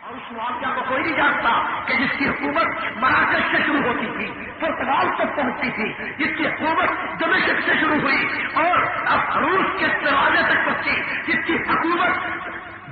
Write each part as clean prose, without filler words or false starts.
اور اس معاویہ کو کوئی نہیں جانتا کہ جس کی حکومت مراکش سے شروع ہوتی تھی، پرتگال تک پہنچتی تھی، جس کی حکومت دمشق سے شروع ہوئی اور اب روس کے دروازے تک پہنچی، جس کی حکومت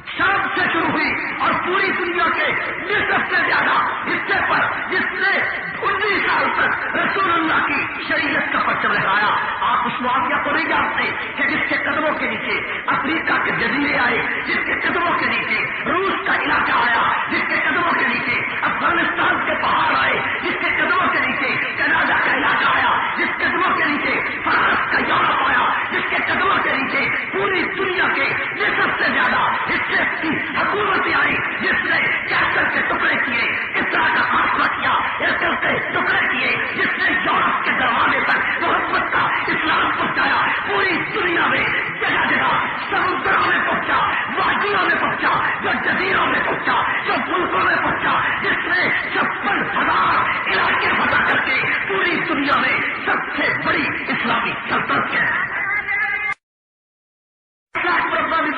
شام سے شروع ہوئی اور پوری دنیا کے نصف سے زیادہ حصے پر جس نے 19 سال تک رسول اللہ کی شریعت کا پرچم لہرایا. آپ اس معاویہ کو نہیں جانتے کہ جس کے قدموں کے نیچے افریقہ کے جزیرے آئے، جس کے قدموں کے نیچے روس کا علاقہ آیا، جس کے قدموں کے نیچے افغانستان کے پہاڑ آئے، جس کے قدموں کے نیچے کینیڈا کا علاقہ آیا، جس کے قدموں کے نیچے فرانس کا یورپ آیا، جس کے قدموں کے نیچے پوری دنیا کے نصف سے زیادہ حصے کی حکومتیں آئی، جس نے کیسر کے ٹکڑے کیے، اسرا کا خاتمہ کیا، ایسر کے ٹکڑے کیے، جس نے یورپ کے دروازے تک محبت کا اسلام پہنچایا، پوری دنیا میں جگہ جگہ سمندروں میں پہنچا، وادیوں میں پہنچا، جو جزیروں میں پہنچا، جو ملکوں میں پہنچا، جس نے 56,000 علاقے فتح کر کے پوری دنیا میں سب سے بڑی اسلامی سلطنت ہے.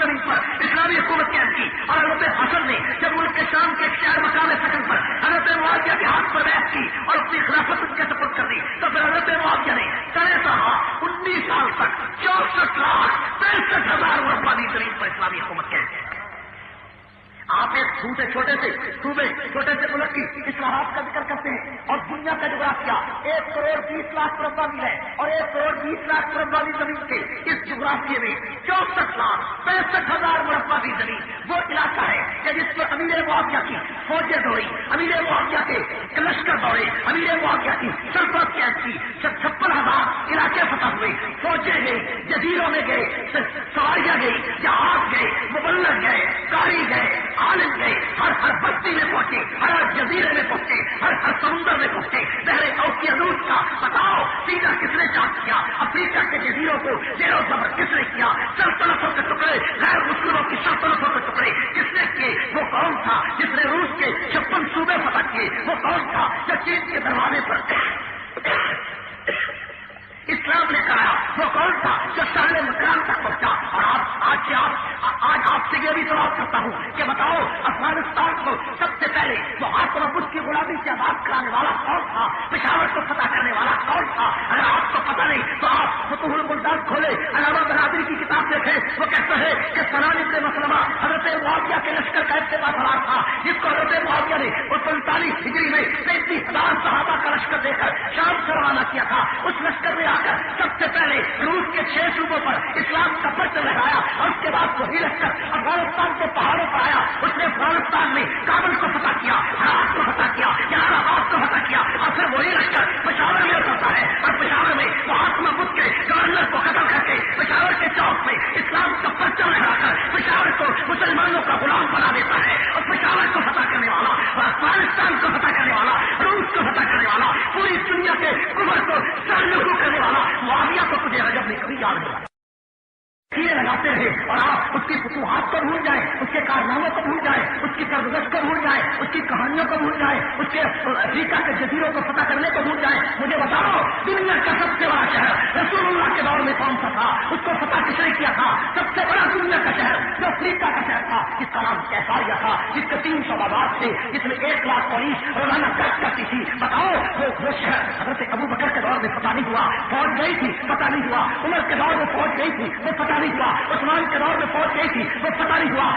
زمین پر اسلامی حکومت قائم کی اور حضرت حسن نے جب ملک کے شام کے شہر مقام سکن پر حضرت معاویہ کے ہاتھ پر بیعت کی اور اپنی خلافت ان کے سپرد کر دی تو پھر حضرت معاویہ نے سڑے سہا 19 سال تک 64,65,000 مربع زمین پر اسلامی حکومت قائم کی. آپ ایک چھوٹے سے ملک کی اصلاحات کا ذکر کرتے ہیں اور دنیا کا جغرافیہ 1,20,00,000 مربع میل ہے اور 1,20,00,000 مربع زمین کے اس جغرافیے میں 64,65,000 مربع زمین وہ علاقہ ہے کہ جس پر امیر معاویہ کی فوجیں دوڑی، امیر معاویہ کے لشکر دوڑے، امیر معاویہ کی سلطنت قائم کی، 56,000 علاقے فتح ہوئے، فوجیں گئی، جزیروں میں گئے، سواریاں گئی، جہاز گئے، مبلغ گئے، قاری گئے، عالم گئے، ہر بستی میں پہنچے، ہر جزیرے میں پہنچے، ہر سمندر میں پہنچے. بحر اوقیانوس کا بتاؤ سیدھا کس نے چارج کیا؟ افریقہ کے جزیروں کو زیر و زبر کس نے کیا؟ سلطنتوں کے ٹکڑے، غیر مسلموں کی سلطنتوں کے ٹکڑے کس نے کیے؟ وہ کون تھا جس نے روس کے 56 صوبے فتح کیے؟ وہ کون تھا جو چین کے دروازے پر اسلام نے کرایا؟ وہ کون تھا جو سارے مقام تک پہنچا؟ اور آج آپ سے یہ بھی سوال کرتا ہوں کہ بتاؤ افغانستان کو سب سے پہلے وہ آتما بدھ کی غلامی سے آزاد کرانے والا کون تھا؟ پشاور کو فتح کرنے والا کون تھا؟ اگر آپ کو پتہ نہیں تو آپ فتوح البلدان کھولے، علامہ برادری کی کتاب دیکھیں، وہ کہتا ہے کہ سنان ابن مسلمہ حضرت معاویہ کے لشکر کا اتباع سوار تھا، جس کو حضرت معاویہ نے 45 ہجری میں 33,000 صحابہ کا لشکر دے کر شام سے روانہ کیا تھا. اس لشکر میں آ کر سب سے پہلے روس کے 6 صوبوں پر اسلام کا پرچم لہرایا اور اس کے بعد وہی لشکر افغانستان کے پہاڑوں پر آیا. اس نے افغانستان میں کابل کو فتح کیا، ہرات کو فتح کیا، جہان آباد کو فتح کیا اور پھر وہی لشکر پشاور میں اترتا ہے اور پشاور میں وہ آتما بدھ کے گورنر کو قتل کر کے پشاور کے چوک میں اسلام کا پرچم لہرا کر پشاور کو مسلمانوں کا غلام بنا دیتا ہے. اور پشاور کو فتح کرنے والا اور افغانستان کو فتح کرنے والا، روس کو فتح کرنے والا، پوری دنیا کے کفر کو سرنگو کرنے والا معاویہ کو تجھے رجب نے کبھی یاد نہیں کیے لگاتے رہے اور آپ اس کی فتوحات کو بھول جائیں، اس کے کارناموں کو بھول جائیں، اس کی سرگزشت کو بھول جائیں، اس کی کہانیوں کو بھول جائیں، اس کے افریقہ کے جزیروں کو فتح کرنے کو بھول جائیں. مجھے بتاؤ دنیا کا سب سے بڑا شہر رسول اللہ کے دور میں کون سا تھا؟ اس کو فتح کس نے کیا تھا؟ سب سے بڑا دنیا کا شہر جو افریقہ کا شہر تھا جس کا نام کیساریا تھا، جس کے 300 آباد تھے، جس میں 1,00,000 پولیس روزانہ گشت کرتی تھی. بتاؤ وہ شہر حضرت ابو بکر کے دور میں فتح نہیں ہوا، فوج گئی تھی فتح نہیں ہوا، عمر کے دور میں فوج گئی تھی وہ فتح نہیں ہوا، عثمان کے دور میں فوج گئی تھی وہ فتح نہیں ہوا.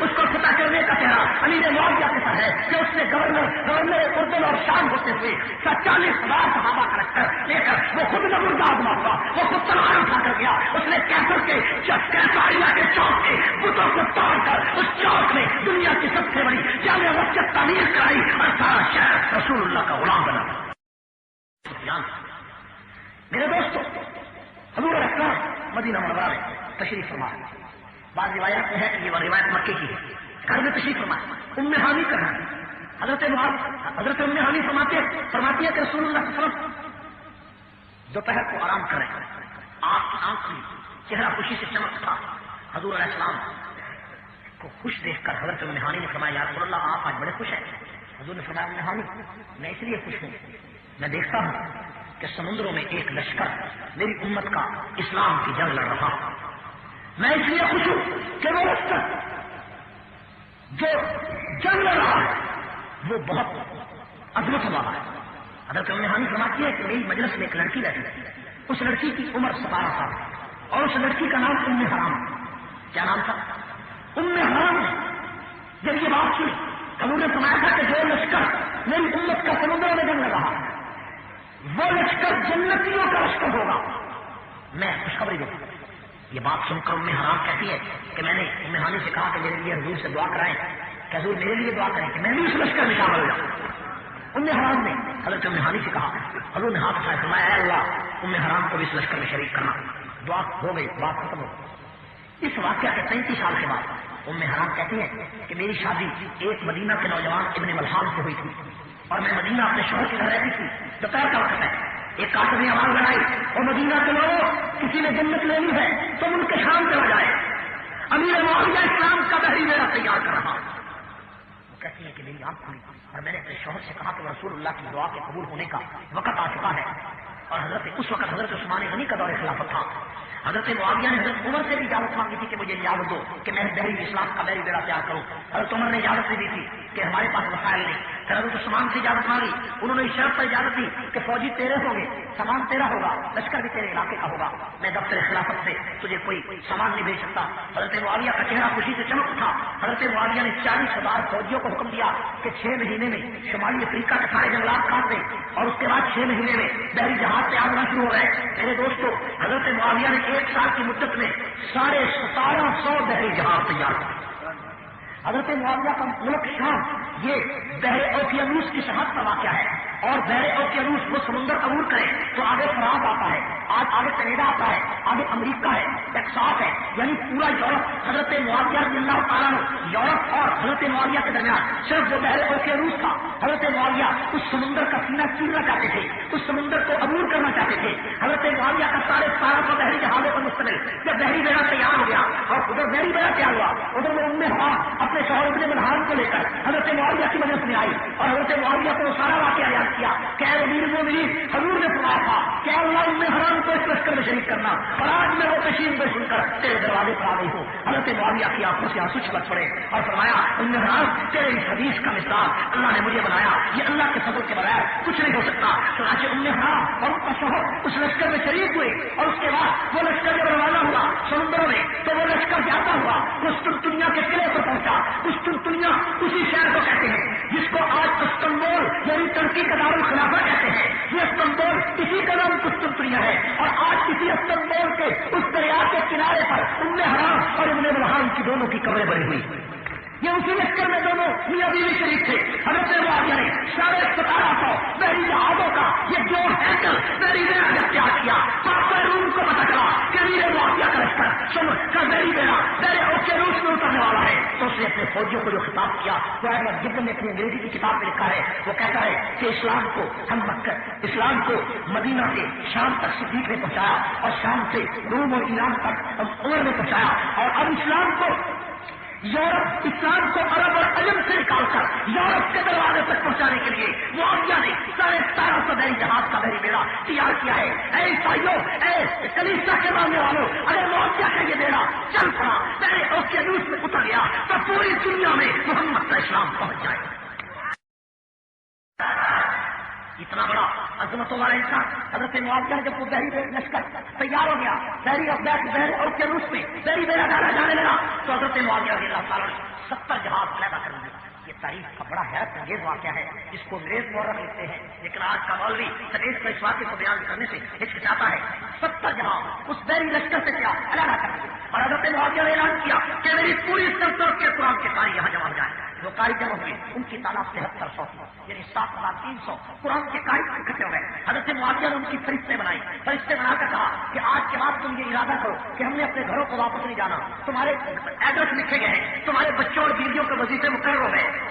اس کو فتح کرنے کا چہرہ امیر معاویہ کے سر ہے کہ اس نے گورنر اردن اور شام ہوتے ہوئے 40,000 صحابہ کا لشکر لے کر وہ خود نمرداد ہوا، وہ خود تلوار اٹھا کر گیا. اس نے کیساریا کے چوک کے بتوں کو توڑ کر اس چوک میں دنیا کی سب سے بڑی جامع مسجد تعمیر کرائی اور سارا شہر رسول اللہ کا غلام بنا. میرے دوستوں، حضور اسلام مدینہ منورہ میں تشریف فرما. بعض روایات میں ہے کہ یہ روایت مکے کی ہے. گھر میں تشریف فرما، ام حانی کرنا. حضرت ام حانی فرماتی ہے کہ رسول اللہ صلی اللہ علیہ وسلم دوپہر کو آرام کریں، آپ کی آنکھ میں چہرہ خوشی سے چمکتا. حضور علیہ السلام کو خوش دیکھ کر حضرت ام حانی نے فرمایا یا رسول اللہ آپ آج بڑے خوش ہیں. حضور نے فرمایا ام حانی میں اس لیے خوش ہوں، میں دیکھتا ہوں کہ سمندروں میں ایک لشکر میری امت کا اسلام کی جنگ لڑ رہا. میں اس لیے خوش ہوں کہ وہ لشکر جو جنگ لڑ رہا ہے وہ بہت عظمت والا ہے. حضرت ام ہانی فرماتی ہے کہ میری مجلس میں ایک لڑکی بیٹھی ہے. اس لڑکی کی عمر 17 سال اور اس لڑکی کا نام ام حرام. کیا نام تھا؟ ام حرام. جب یہ بات سنی حضور نے فرمایا تھا کہ جو لشکر میری امت کا سمندروں میں جنگ لگا وہ لشکر جنتیوں کا لشکر ہوگا. میں خوشخبری دیتا ہوں. یہ بات سن کر ام حرام کہتی ہے کہ میں نے ام ہانی سے کہا کہ میرے لیے حضور سے دعا کرائیں کہ حضور میرے لیے دعا کریں کہ میں بھی اس لشکر میں شامل ہو جاؤں. ام حرام نے حضرت ام ہانی سے کہا. حضور نے ہاتھ اٹھائے فرمایا اے اللہ ام حرام کو بھی اس لشکر میں شریک کرنا. دعا ہو گئی, بات ختم ہو گئی. اس واقعہ کے 35 سال کے بعد ام حرام کہتی ہے کہ میری شادی ایک مدینہ کے نوجوان ابن ملحان سے ہوئی تھی اور میں مدینہ اپنے شوہر کے گھر رہتی تھی. دوپہر کا وقت ہے. ایک کافر نے آواز لگائی اور مدینہ کے لوگوں کسی نے جنت لینی ہے تو ان کے شام چلا جائے. امیر معاویہ اسلام کا بحری بیڑا تیار کر رہا. وہ کہتی ہے کہ میری آنکھ کھلی اور میں نے اپنے شوہر سے کہا کہ رسول اللہ کی دعا کے قبول ہونے کا وقت آ چکا ہے. اور اس وقت حضرت عثمان غنی کا دور خلافت تھا. حضرت معاویہ نے حضرت عمر سے بھی اجازت مانگی تھی کہ مجھے اجازت دو کہ میں بحری اسلام کا بحری بیڑا تیار کروں. حضرت عمر نے اجازت نہیں دی تھی کہ ہمارے پاس وسائل نہیں. پھر حضرت عثمان سے اجازت مانگی. انہوں نے اس شرط پر اجازت دی کہ فوجی تیرے ہوں گے, سامان تیرا ہوگا, لشکر بھی تیرے علاقے کا ہوگا, میں دفتر خلافت سے تجھے کوئی سامان نہیں بھیج سکتا. حضرت معاویہ کا چہرہ خوشی سے چمک اٹھا. حضرت معاویہ نے 40,000 فوجیوں کو حکم دیا کہ 6 مہینے میں شمالی افریقہ کے سارے جنگلات کاٹ دیں اور اس کے بعد 6 مہینے میں بحری جہاز تیار ہونا شروع ہو گئے. میرے دوستو حضرت معاویہ نے 1 سال کی مدت میں 1750 بحری جہاز تیار کیے. حضرت معاویہ کا ملک شام یہ بحر اوقیانوس کی سرحد کا واقعہ ہے اور بحر اوقیانوس وہ سمندر عبور کرے تو آگے فرانس آتا ہے, آگے کینیڈا آتا ہے, آگے امریکہ ہے, ٹیکساس ہے, یعنی پورا یورپ. حضرت معاویہ رضی اللہ تعالیٰ یورپ اور حضرت معاویہ کے درمیان صرف جو بحر اوقیانوس تھا. حضرت معاویہ اس سمندر کا سینہ چیرنا چاہتے تھے, اس سمندر کو عبور کرنا چاہتے تھے. حضرت معاویہ کا 1750 بحری جہازوں پر مشتمل جب بحری بیڑا تیار ہو گیا اور ادھر بحری بیڑا تیار ہوا, ادھر میں ام حرام اپنے شوہر ابن ملحان کو لے کر حضرت معاویہ کی مجلس میں آئی اور حضرت معاویہ کو سارا واقعہ یاد کیا کہ اے امیر المومنین حضور نے فرمایا تھا کہ اللہ ام حرام کو اس لشکر میں شریک کرنا اور آج میں وہ تشریف میں سن کر تیرے دروازے پر آ گئی ہوں. حضرت معاویہ کی آنکھوں سے آنسو چھلک پڑے اور فرمایا ام حرام تیرے اس حدیث کا مثال اللہ نے مجھے بنایا, یہ اللہ کے فضل کے بغیر کچھ نہیں ہو سکتا. چنانچہ ام حرام اور ان کا شوہر اس لشکر میں شریک ہوئے اور اس کے بعد وہ لشکر جب روانہ ہوا سمندروں میں تو وہ لشکر جاتا ہوا قسطنطنیہ کے قلعے پر پہنچا. قسطنطنیہ اسی شہر کو کہتے ہیں جس کو آج استنبول یعنی ترکی کا دارالخلافہ کہتے ہیں. یہ استنبول اسی کا نام قسطنطنیہ ہے اور آج اسی استنبول کے اس دریا کے کنارے پر ام حرام اور ابن ملحان کی دونوں کی قبریں بنی ہوئی. یہ اسی لشکر میں دونوں میاں بیوی شریک تھے. حضرت معاویہ نے 1750 بحری جہازوں کا یہ جو ہینڈل بحری بیڑا جب تیار کیا پاپا روم کو پتا چلا کہ میرے معاویہ کا لشکر سن کا بحری بیڑا بحر اوقیانوس میں اترنے والا ہے تو اس نے اپنے فوجیوں کو جو خطاب کیا وہ احمد گبن نے اپنی انگریزی کی کتاب میں لکھا ہے. وہ کہتا ہے کہ اسلام کو ہم مکہ اسلام کو مدینہ سے شام تک صدیق نے پہنچایا اور شام سے روم اور ایران تک عمر نے پہنچایا اور اب اسلام کو یورپ اسلام کو عرب اور عجم سے نکال کر یورپ کے دروازے تک پہنچانے کے لیے معاویہ نے 1750 بحری جہاز کا بحری بیڑا تیار کیا ہے. اے عیسائیوں, اے کلیسا کے ماننے والوں, اگر معاویہ کا یہ بیڑا چل پڑا بحر اوقیانوس میں اتر گیا تو پوری دنیا میں محمد کا اسلام پہنچ جائے. اتنا بڑا عظمتوں والا انسان حضرت معاویہ جب وہ بحری لشکر تیار ہو گیا بحر اوقیانوس میں بحری بیڑا ڈالا جانے لگا تو حضرت معاویہ رضی اللہ تعالیٰ نے 70 جہاز پیدا کر دیے. یہ تاریخ کا بڑا حیرت انگیز واقعہ ہے جس کو انگریز مورخ لکھتے ہیں لیکن آج کا مولوی سٹیج پر اس واقعے کو بیان کرنے سے ہچکچاتا ہے. 70 جہاز اس بحری لشکر سے کیا علیحدہ کر دیے اور حضرت معاویہ نے اعلان کیا کہ میری پوری سلطنت کے قرآن کے قاری یہاں جمع ہو جائے. جو قاری جمع ہوئے ان کی تعداد 7300 یعنی 7300 قرآن کے قاری اکٹھے ہو گئے. حضرت معاویہ نے ان کی فرشتے بنا کر کہا کہ آج کے بعد تم یہ ارادہ کرو کہ ہم نے اپنے گھروں کو واپس نہیں جانا, تمہارے ایڈریس لکھے گئے ہیں, تمہارے بچوں اور بیویوں کے وظیفے مقرر ہو گئے,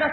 10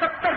70